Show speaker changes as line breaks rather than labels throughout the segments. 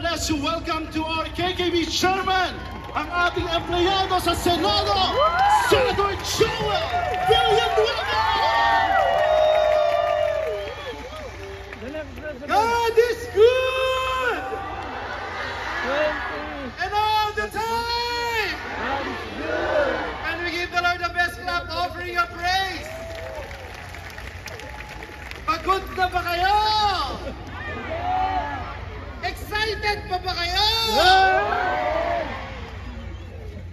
bless you. Welcome to our KKB Chairman, ang ating empleyado sa Senado, Senator Joel Villanueva! God is good! And all the time! And we give the Lord the best clap offering of praise. Pagod na ba kayo? Excited pa ba kayo?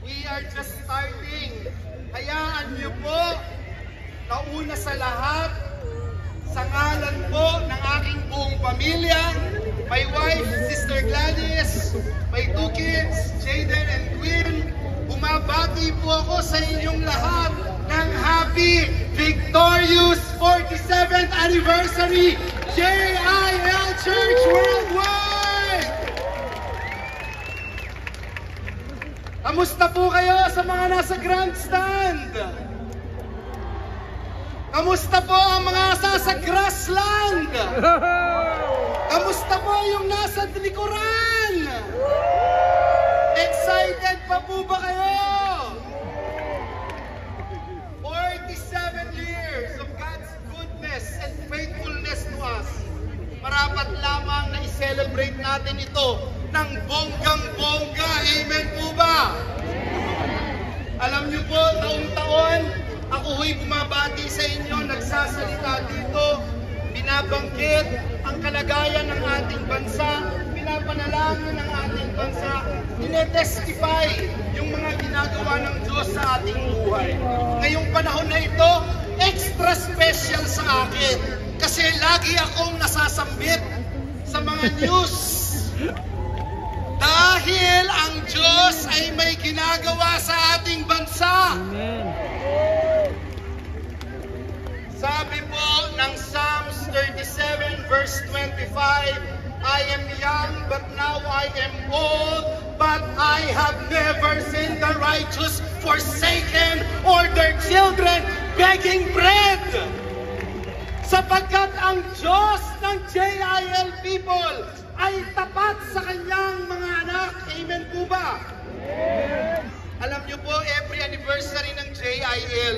We are just starting. Hayaan niyo po na una sa lahat, sa ngalan po ng aking buong pamilya, my wife, Sister Gladys, my 2 kids, Jaden and Quinn, bumabati po ako sa inyong lahat ng happy, victorious 47th anniversary JIL Church Worldwide! Kamusta po kayo sa mga nasa grandstand? Kamusta po ang mga nasa grassland? Kamusta po yung nasa likuran? Excited pa po ba kayo? 47 years of God's goodness and faithfulness to us. Marapat lamang na i-celebrate natin ito ng bonggang-bongga. Amen po ba? Alam niyo po, taon-taon, ako ho'y bumabati sa inyo, nagsasalita dito, binabanggit ang kalagayan ng ating bansa, pinapanalangin ng ating bansa, tinetestify yung mga ginagawa ng Diyos sa ating buhay. Ngayong panahon na ito, extra special sa akin kasi lagi akong nasasambit sa mga news. Dahil ang Diyos ay may ginagawa sa ating bansa. Amen. Sabi po ng Psalms 37 verse 25, I am young but now I am old, but I have never seen the righteous forsaken or their children begging bread. Sapagkat ang Diyos ng JIL people ay tapat sa kanyang mga anak. Amen po ba? Amen. Alam niyo po, every anniversary ng JIL,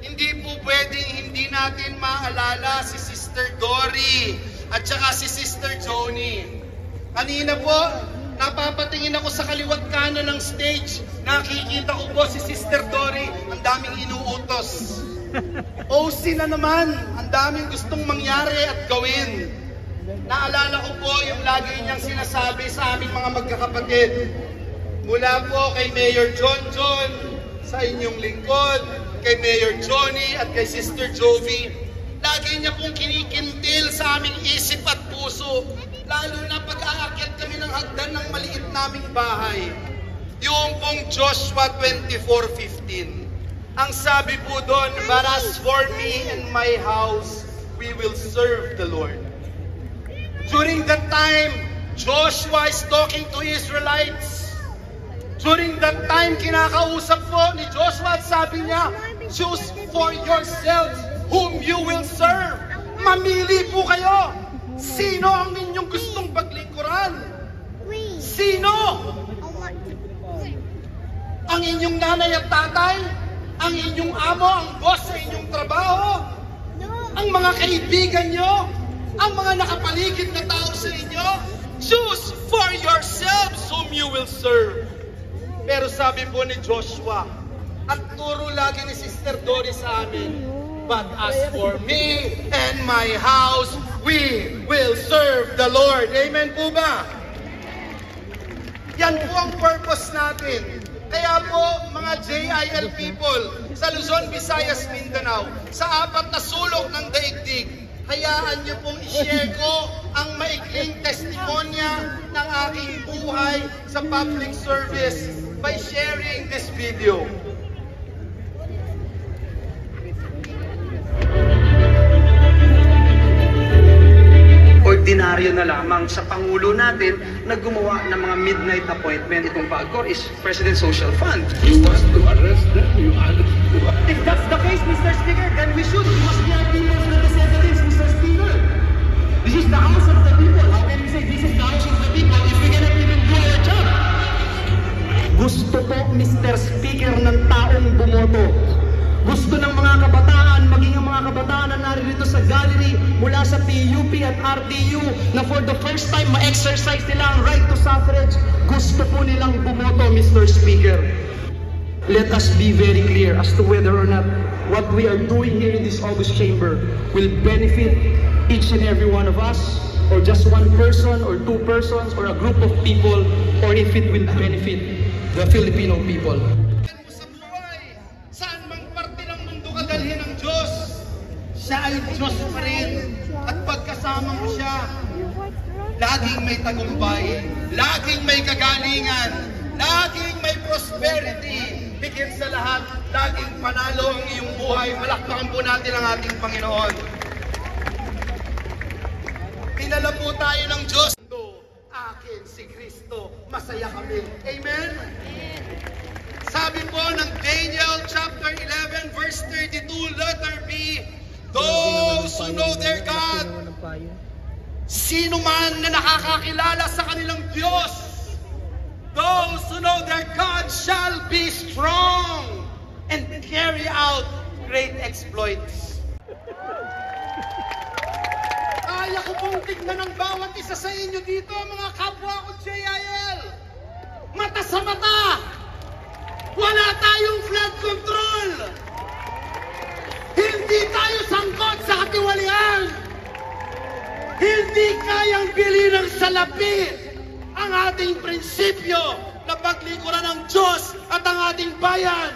hindi po pwedeng hindi natin maalala si Sister Dory at saka si Sister Joni. Kanina po, napapatingin ako sa kaliwat kanan ng stage, nakikita ko po si Sister Dory, ang daming inuutos. OC na naman, ang daming gustong mangyari at gawin. Naalala ko po yung lagi niyang sinasabi sa aming mga magkakapatid. Mula po kay Mayor John John, sa inyong lingkod, kay Mayor Johnny at kay Sister Jovi, lagi niya pong kinikintil sa aming isip at puso, lalo na pag-aakyat kami ng hagdan ng maliit naming bahay. Yung pong Joshua 24:15. Ang sabi po doon, but as for me and my house, we will serve the Lord. During that time, Joshua is talking to Israelites. During that time, kinakausap po ni Joshua at sabi niya, choose for yourselves whom you will serve. Mamili po kayo. Sino ang inyong gustong paglingkuran? Sino? Ang inyong nanay at tatay? Ang inyong amo, ang boss sa inyong trabaho? Ang mga kaibigan nyo? Ang mga nakapaligid na tao sa inyo? Choose for yourselves whom you will serve. Pero sabi po ni Joshua, at turo lagi ni Sister Dory sa amin, but as for me and my house, we will serve the Lord. Amen po ba? Yan po ang purpose natin. Kaya po, mga JIL people, sa Luzon, Visayas, Mindanao, sa 4 na sulok ng daigdig, hayaan niyo pong i-share ko ang maikling testimonya ng aking buhay sa public service by sharing this video.
Ordinaryo na lamang sa Pangulo natin na gumawa ng mga midnight appointment. Itong PAGCOR is President Social Fund.
You want to arrest them? You
If that's the case, Mr. Speaker, then we must be our people's representatives, Mr. Speaker. This is the house of the people. How can we say this is the house of the people if we cannot
Gusto po, Mr. Speaker, ng taong bumoto. Gusto ng mga kabataan, maging ang mga kabataan na naririto sa gallery mula sa PUP at RTU na for the first time ma-exercise nila ang right to suffrage. Gusto po nilang bumoto, Mr. Speaker. Let us be very clear as to whether or not what we are doing here in this August chamber will benefit each and every one of us, or just one person, or two persons, or a group of people, or if it will benefit the Filipino people.
Sa buhay, saan mang parte ng mundo ka dalhin ng Diyos, siya ay Diyos pa rin. At pagkasama mo siya, laging may tagumpay, laging may kagalingan, laging may prosperity. Higit sa lahat, laging panalo ang iyong buhay. Palakpakan po natin ang ating Panginoon. Pinala po tayo ng Diyos. Akin si Kristo, masaya kami. Amen? Sabi po ng Daniel chapter 11 verse 32, letter B, those who know their God, sino man na nakakakilala sa kanilang Diyos, those who know their God shall be strong and carry out great exploits. Kaya ko pong tignan ng bawat isa sa inyo dito, mga kapwa ko JIL. Mata sa mata. Wala tayong flood control. Hindi tayo sangkot sa katiwalian. Hindi kayang bili ng salapi ang ating prinsipyo na paglikuran ng Diyos at ang ating bayan.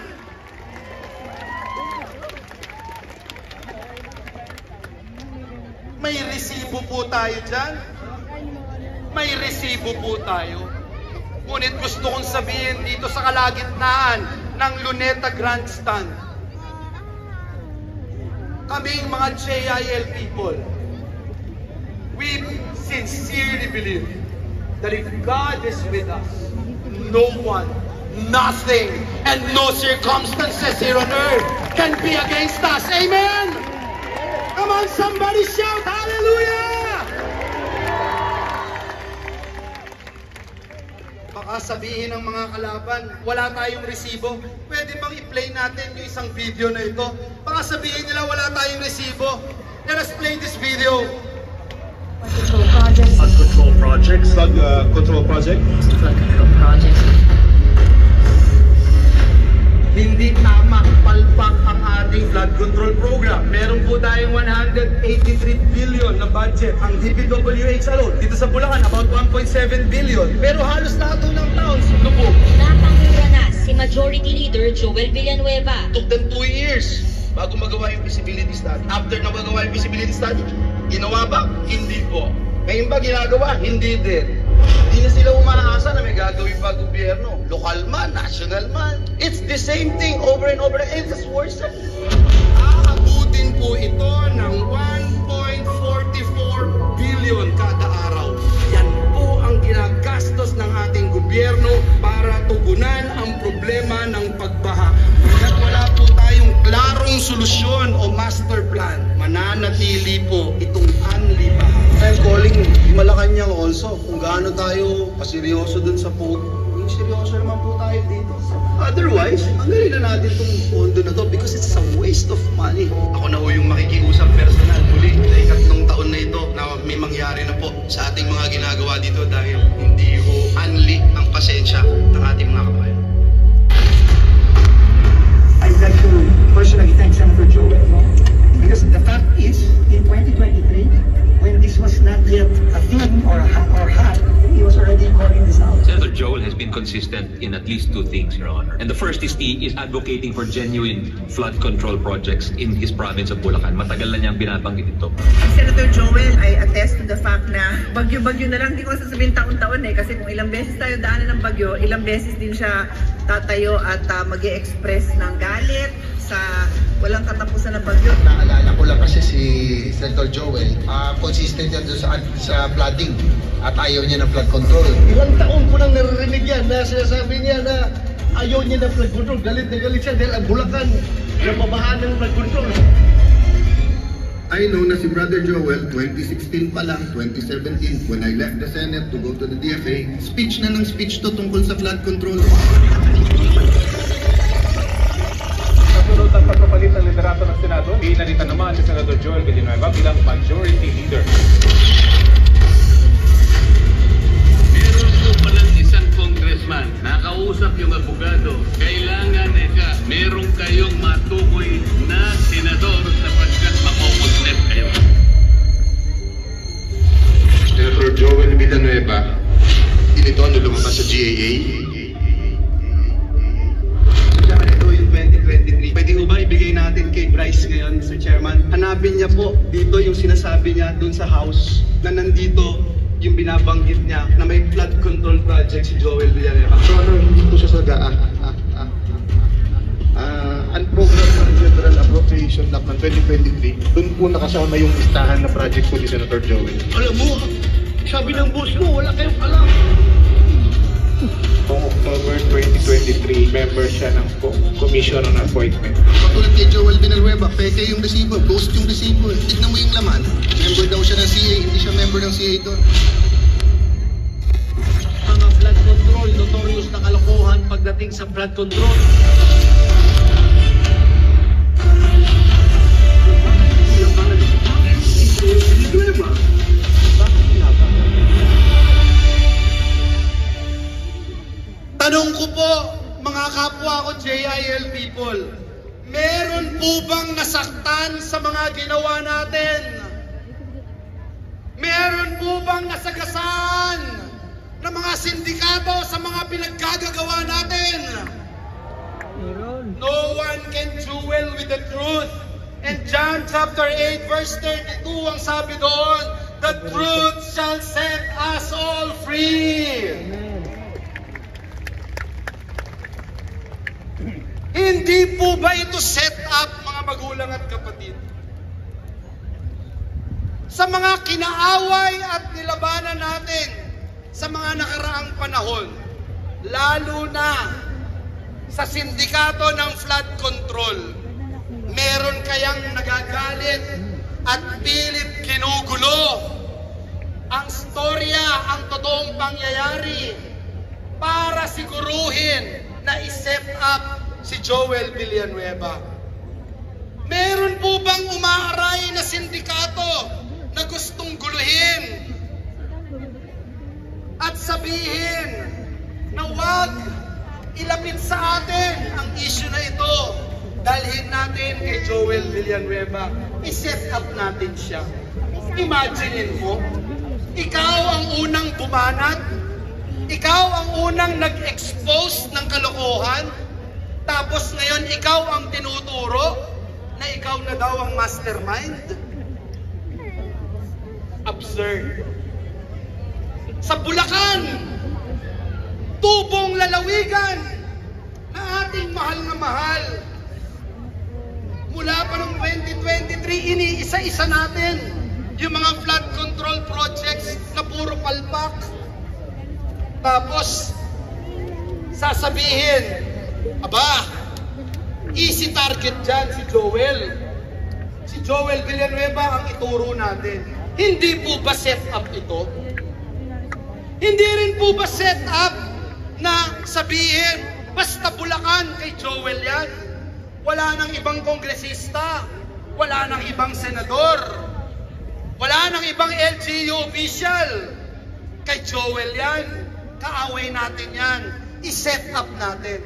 May resibo po tayo dyan. May resibo po tayo. Ngunit gusto kong sabihin dito sa kalagitnaan ng Luneta Grandstand, kaming mga JIL people, we sincerely believe that if God is with us, no one, nothing, and no circumstances here on earth can be against us. Amen? Come on, somebody shout hallelujah! Baka sabihin ng mga kalaban, wala tayong resibo. Pwede bang i-play natin yung isang video na ito? Baka sabihin nila wala tayong resibo. Let us play this video.
Flood control projects.
Flood control project.
Flood control projects.
Hindi tama palpak ang ating flood control program. Meron po tayong 183 billion na budget. Ang DPWH alone, dito sa Bulacan, about 1.7 billion. Pero halos lahat ng towns, lubog.
Napangura na si Majority Leader Joel Villanueva.
Took them 2 years bago magawa yung feasibility study. After na magawa yung feasibility study, ginawa ba? Hindi po. Ngayon ba ginagawa? Hindi din. Hindi na sila umaasa na may gagawin pa gobyerno. Lokal man, national man. It's the same thing over and over again. It's worse. Aabutin po ito ng 1.44 billion kada araw. Yan po ang ginagastos ng ating gobyerno para tugunan ang problema ng pagbaha. Kaya wala po tayong klarong solusyon o master plan, mananatili po itong anliba.
I'm calling Malacanang also kung gaano tayo paseryoso dun sa pogo. Seryoso naman po tayo dito. Otherwise, ang galing na natin itong pondo na to because it's a waste of money.
Ako na ho yung makikiusap personal muli sa ikatlong taon na ito na may mangyari na po sa ating mga ginagawa dito dahil hindi ho anli ang pasensya ng ating mga kabayan.
I'd like to personally thank Senator Joel because the fact is, in 2023, when this was not yet a thing or hot, he was already calling this out.
Senator Joel has been consistent in at least two things, Your Honor. And the first is he is advocating for genuine flood control projects in his province of Bulacan. Matagal na niyang binabanggit ito.
Senator Joel, I attest to the fact na bagyo-bagyo na lang, hindi ko sasabihin taon-taon kasi kung ilang beses tayo daanan ng bagyo, ilang beses din siya tatayo at mag-e-express ng galit sa walang katapusan ng bagyo.
Naalala ko lang kasi si Senator Joel, consistent yan doon sa flooding at ayaw niya ng flood control.
Ilang taon ko nang naririnig yan na sinasabi niya na ayaw niya ng flood control. Galit na galit siya dahil ang Bulacan napabahan ng flood control.
I know na si Brother Joel, 2016 pa lang, 2017, when I left the Senate to go to the DFA, speech na ng speech to tungkol sa flood control.
Kasunod ang pagpapalit ng liderato ng Senado, pinalitan naman si Senador Joel Villanueva bilang Majority Leader.
Meron po palang isang congressman, nakausap yung abogado, kailangan meron kayong matukoy na senador sapagkat mamumutnet kayo.
Senator Joel Villanueva, ito ano lumabas sa GAA?
Tsaka ito yung 2023. Pwede ko ba ibigay natin kay Bryce ngayon, Mr. Chairman? Hanapin niya po dito yung sinasabi niya dun sa House na nandito yung binabanggit niya na may flood control project si Joel Villanueva.
So ano, hindi po siya sa Unprogrammed General Appropriation Act ng 2023, doon po nakasama yung listahan na project po ni Senator Joel.
Alam mo, sabi ng boss mo, wala kayong alam.
Noong October 2023, member siya ng Commission on Appointment.
Patulad kay Joel Villanueva, peke yung resibo, ghost yung resibo. Tignan mo yung laman. Member daw siya ng CA, hindi siya member ng CA doon.
Mga flood control, notorious na kalokohan pagdating sa flood control.
Tanong ko po, mga kapwa ko JIL people, meron po bang nasaktan sa mga ginawa natin? Meron po bang nasagasaan ng mga sindikato sa mga pinaggagawa natin? No one can duel with the truth. And John chapter 8 verse 32 ang sabi doon, the truth shall set us all free. Hindi po ba ito set up, mga magulang at kapatid? Sa mga kinaaway at nilabanan natin sa mga nakaraang panahon, lalo na sa sindikato ng flood control, meron kayang nagagalit at pilit ginugulo ang storya, ang totoong pangyayari para siguruhin na i-set up si Joel Villanueva. Meron po bang umaaray na sindikato na gustong guluhin at sabihin na wag ilapit sa atin ang issue na ito? Dalhin natin kay Joel Villanueva. I-set up natin siya. Imagine mo, ikaw ang unang bumanat, ikaw ang unang nag-expose ng kalokohan, tapos ngayon ikaw ang tinuturo na ikaw na daw ang mastermind? Absurd. Sa Bulacan, tubong lalawigan na ating mahal na mahal. Mula pa noong 2023, iniisa-isa natin yung mga flood control projects na puro palpak. Tapos, sasabihin, aba, easy target dyan si Joel. Si Joel Villanueva ang ituro natin. Hindi po ba set up ito? Hindi rin po ba set up na sabihin, basta Bulacan kay Joel yan? Wala nang ibang kongresista, wala nang ibang senador, wala nang ibang LGU official. Kay Joel yan, kaaway natin yan, i-set up natin.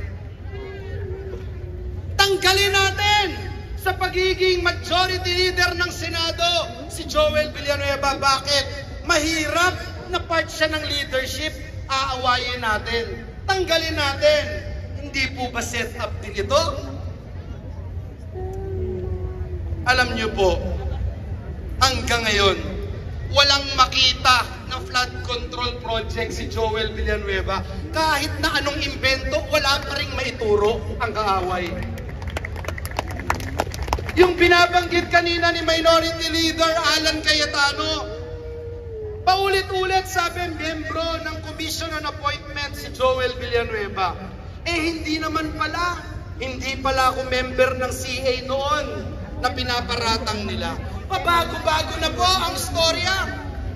Tanggalin natin sa pagiging majority leader ng Senado si Joel Villanueva. Bakit? Mahirap na part siya ng leadership, aawayin natin. Tanggalin natin. Hindi po ba set up din ito? Alam niyo po, hanggang ngayon, walang makita na flood control project si Joel Villanueva. Kahit na anong imbento, wala pa rin maituro ang kaaway. Yung binabanggit kanina ni Minority Leader Alan Cayetano, paulit-ulit sabi miyembro ng Commission on Appointment si Joel Villanueva. Eh hindi naman pala, hindi pala ako member ng CA noon. na pinaparatang nila. Pabago-bago na po ang istorya.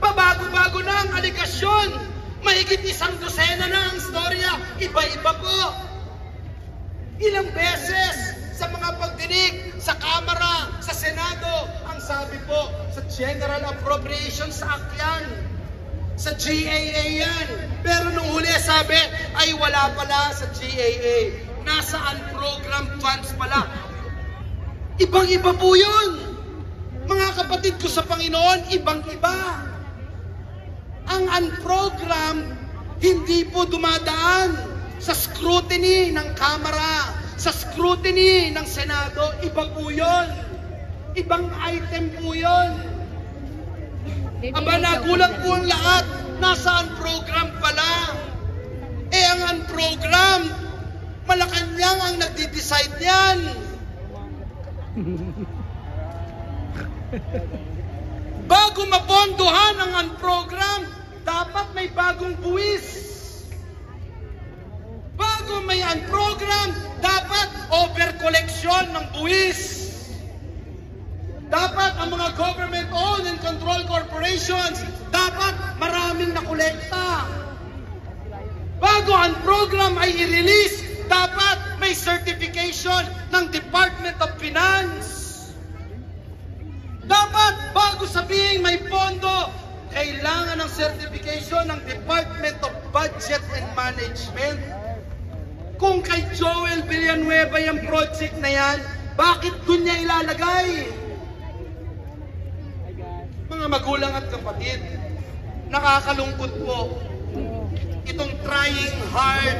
Pabago-bago na ang aligasyon. Mahigit 100 na ang istorya. Iba-iba po. Ilang beses sa mga pagdinig sa Kamara, sa Senado, ang sabi po sa General Appropriations Act yan, sa GAA yan. Pero nung huli sabi ay wala pala sa GAA. Nasa unprogrammed funds pala. Ibang-iba po yun. Mga kapatid ko sa Panginoon, ibang-iba. Ang unprogrammed hindi po dumadaan sa scrutiny ng Kamara, sa scrutiny ng Senado. Iba po yun. Ibang item po yun. Aba, nagulat po ang lahat. Nasa unprogrammed pala. Eh, ang unprogrammed, Malacanang ang nagdi-decide yan. Bago mapondohan ang unprogrammed, dapat may bagong buwis. Bago may unprogrammed, dapat over-collection ng buwis. Dapat ang mga government-owned and controlled corporations, dapat maraming nakolekta. Bago ang program ay i-release, dapat may certification ng Department of Finance. Dapat bago sabihin may pondo, kailangan ng certification ng Department of Budget and Management. Kung kay Joel Villanueva yung project na yan, bakit doon niya ilalagay? Mga magulang at kapatid, nakakalungkot po itong trying hard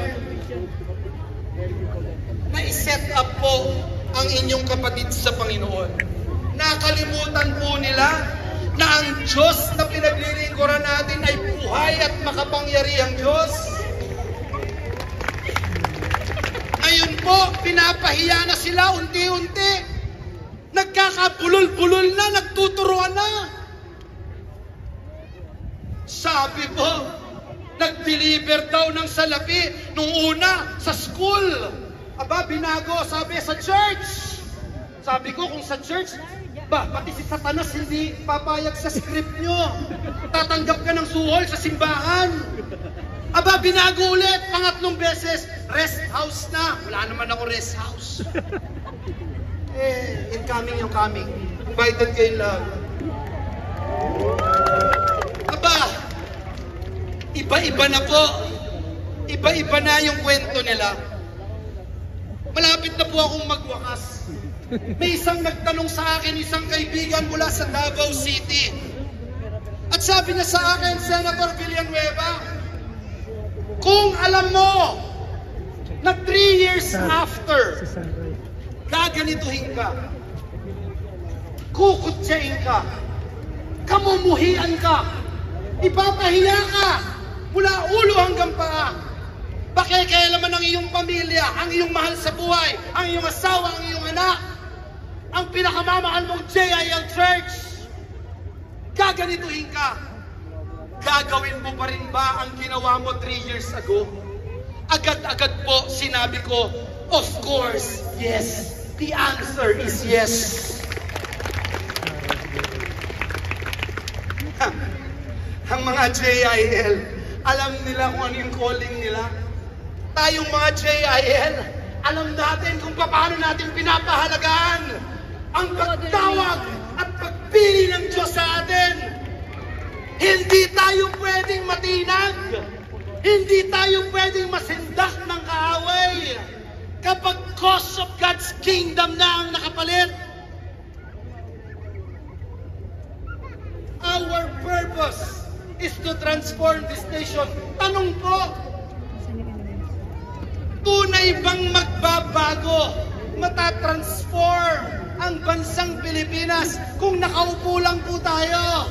na i-set up po ang inyong kapatid sa Panginoon. Nakalimutan po nila na ang Diyos na pinaglilingkuran natin ay buhay at makapangyarihang Diyos. Ngayon po, pinapahiya na sila unti-unti. Nagkakabulol-bulol na, nagtuturuan na. Sabi po, nag-deliver daw ng salapi nung una sa school. Aba, binago, sabi sa church. Sabi ko, kung sa church, pati si Satanas hindi papayag sa script nyo. Tatanggap ka ng suhol sa simbahan. Aba, binago ulit, pangatlong beses, rest house na. Wala naman ako rest house. Incoming yung coming. Invited kayo lang. Aba, iba-iba na po. Iba-iba na yung kwento nila. Malapit na po akong magwakas. May isang nagtanong sa akin, isang kaibigan mula sa Davao City. At sabi niya sa akin, Senator Villanueva, kung alam mo na 3 years after, gaganituhin ka, kukutsain ka, kamumuhian ka, ipapahiya ka mula ulo hanggang paa. Pakikialaman ang iyong pamilya, ang iyong mahal sa buhay, ang iyong asawa, ang iyong anak, ang pinakamamahal mong JIL Church. Gaganituhin ka. Gagawin mo pa rin ba ang ginawa mo 3 years ago? Agad-agad po sinabi ko, of course, yes. The answer is yes. Ang mga JIL, alam nila kung ano yung calling nila. Tayong mga JIL, alam natin kung paano natin pinapahalagaan ang pagtawag at pagpili ng Diyos sa atin. Hindi tayo pwedeng matinag. Hindi tayo pwedeng masindak ng kaaway. Kapag cause of God's kingdom na ang nakapalit. Our purpose is to transform this nation. Tanong po, tunay bang magbabago, matatransform ang bansang Pilipinas kung nakaupo lang po tayo?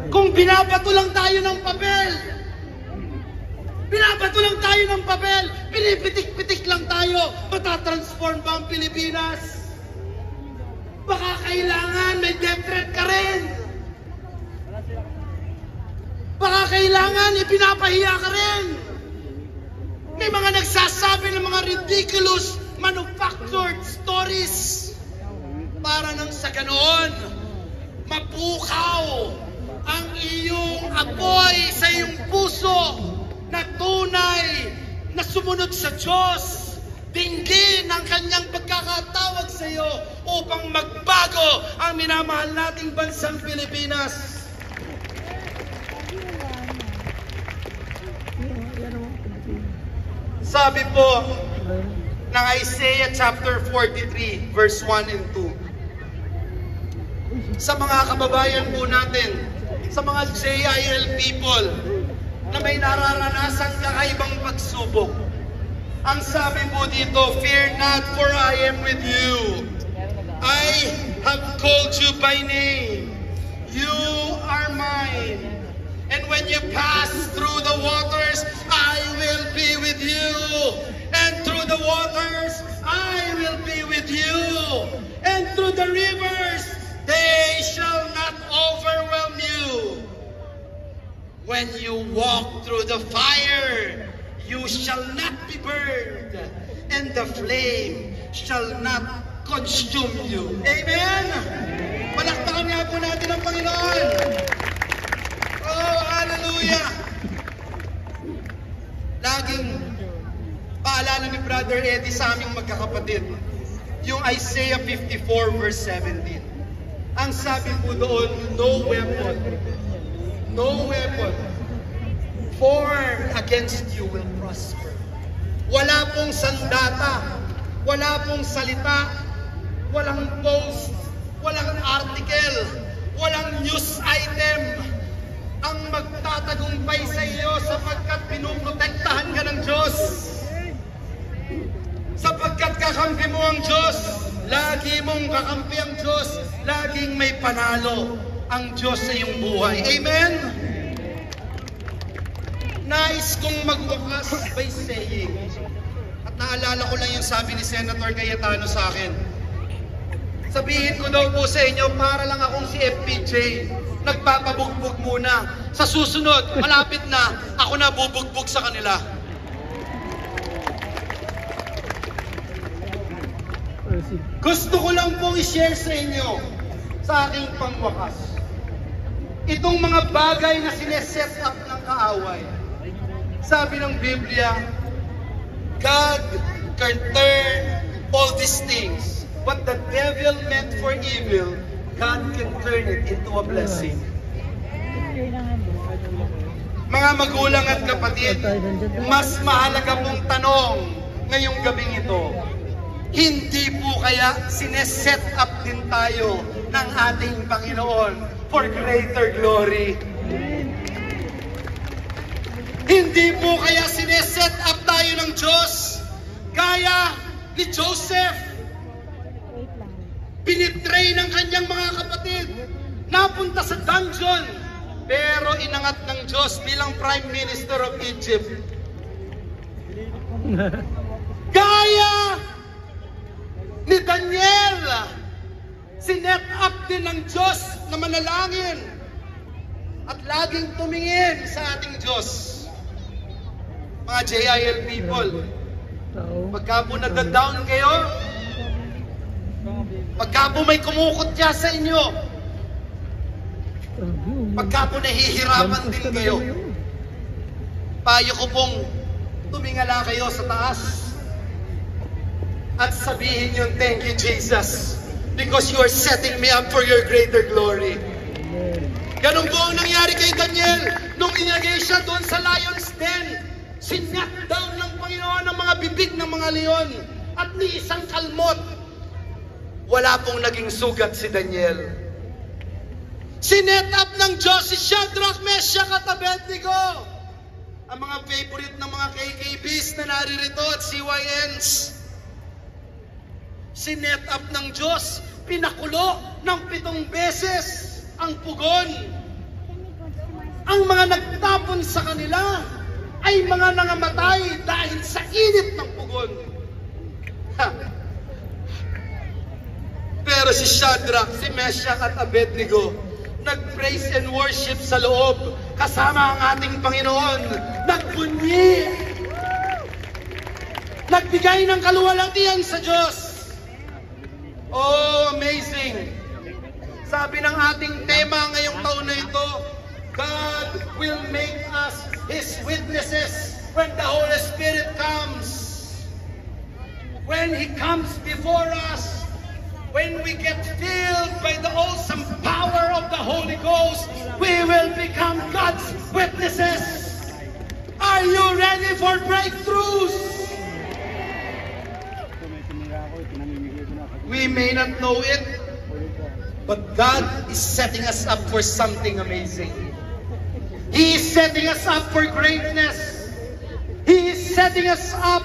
Kung binabato lang tayo ng papel, binabato lang tayo ng papel, pinipitik-pitik lang tayo, matatransform ba ang Pilipinas? Baka kailangan may death threat ka rin. Baka kailangan ipinapahiya ka rin. May mga nagsasabi ng mga ridiculous manufactured stories. para nang sa ganoon, mapukaw ang iyong apoy sa iyong puso na tunay na sumunod sa Diyos. Dinggin ang kanyang pagkakatawag sa iyo upang magbago ang minamahal nating bansang Pilipinas. Sabi po ng Isaiah chapter 43 verse 1 and 2. Sa mga kababayan po natin, sa mga JIL people na may nararanasang kakaibang pagsubok, ang sabi po dito, "Fear not, for I am with you. I have called you by name. You are mine. And when you pass through the waters, I will be with you. And through the waters, I will be with you. And through the rivers, they shall not overwhelm you. When you walk through the fire, you shall not be burned, and the flame shall not consume you." Amen? Palakpakan nga po natin ang Panginoon. Oh, hallelujah! Laging paalala ni Brother Eddie sa aming magkakapatid, yung Isaiah 54 verse 17. Ang sabi po doon, no weapon formed against you will prosper. Wala pong sandata, wala pong salita, walang post, walang article, walang news item ang magtatagumpay sa iyo sapagkat pinuprotektahan ka ng Diyos. Sapagkat kakampi mo ang Diyos, lagi mong kakampi ang Diyos, laging may panalo ang Diyos sa iyong buhay. Amen? Nais kong magwakas by saying, at naalala ko lang yung sabi ni Senator Cayetano sa akin. Sabihin ko daw po sa inyo, para lang akong si FPJ, nagpapabugbog muna. Sa susunod, malapit na, ako na bubugbog sa kanila. Gusto ko lang pong i-share sa inyo, sa aking pangwakas, itong mga bagay na sineset up ng kaaway. Sabi ng Biblia, God can turn all these things. What the devil meant for evil, God can turn it into a blessing. Mga magulang at kapatid, mas mahalaga pong tanong ngayong gabing ito, hindi po kaya sineset up din tayo ng ating Panginoon for greater glory? Hindi po kaya sineset up tayo ng Diyos gaya ni Joseph? Pinitray ng kanyang mga kapatid, napunta sa dungeon, pero inangat ng Diyos bilang Prime Minister of Egypt. Gaya ni Daniel, sinet up din ng Diyos na manalangin at laging tumingin sa ating Diyos. Mga JIL people, pagka po nagda-down kayo, pagka po may kumukutya sa inyo, pagka po nahihirapan din kayo, payo ko pong tumingala kayo sa taas at sabihin yun, "Thank you, Jesus, because you are setting me up for your greater glory." Ganun po ang nangyari kay Daniel nung inilagay siya doon sa lion's den. Sinyat down ng Panginoon ang mga bibig ng mga leon at ni isang kalmot, wala pong naging sugat si Daniel. Sinet up ng Diyos si Shadrach, Meshach at Abednego, ang mga favorite ng mga KKBs na naririto at CYNs. Sinet up ng Diyos, pinakulo ng 7 beses ang pugon. Ang mga nagtapon sa kanila ay mga nangamatay dahil sa init ng pugon. Pero si Shadrach, si Meshach at Abednego, nag-praise and worship sa loob kasama ang ating Panginoon. Nagbunyi, nagbigay ng kaluwalhatian sa Diyos. Oh, amazing! Sabi ng ating tema ngayong taon na ito, God will make us His witnesses when the Holy Spirit comes. When He comes before us, when we get filled by the awesome power of the Holy Ghost, we will become God's witnesses. Are you ready for breakthroughs? We may not know it, but God is setting us up for something amazing. He is setting us up for greatness. He is setting us up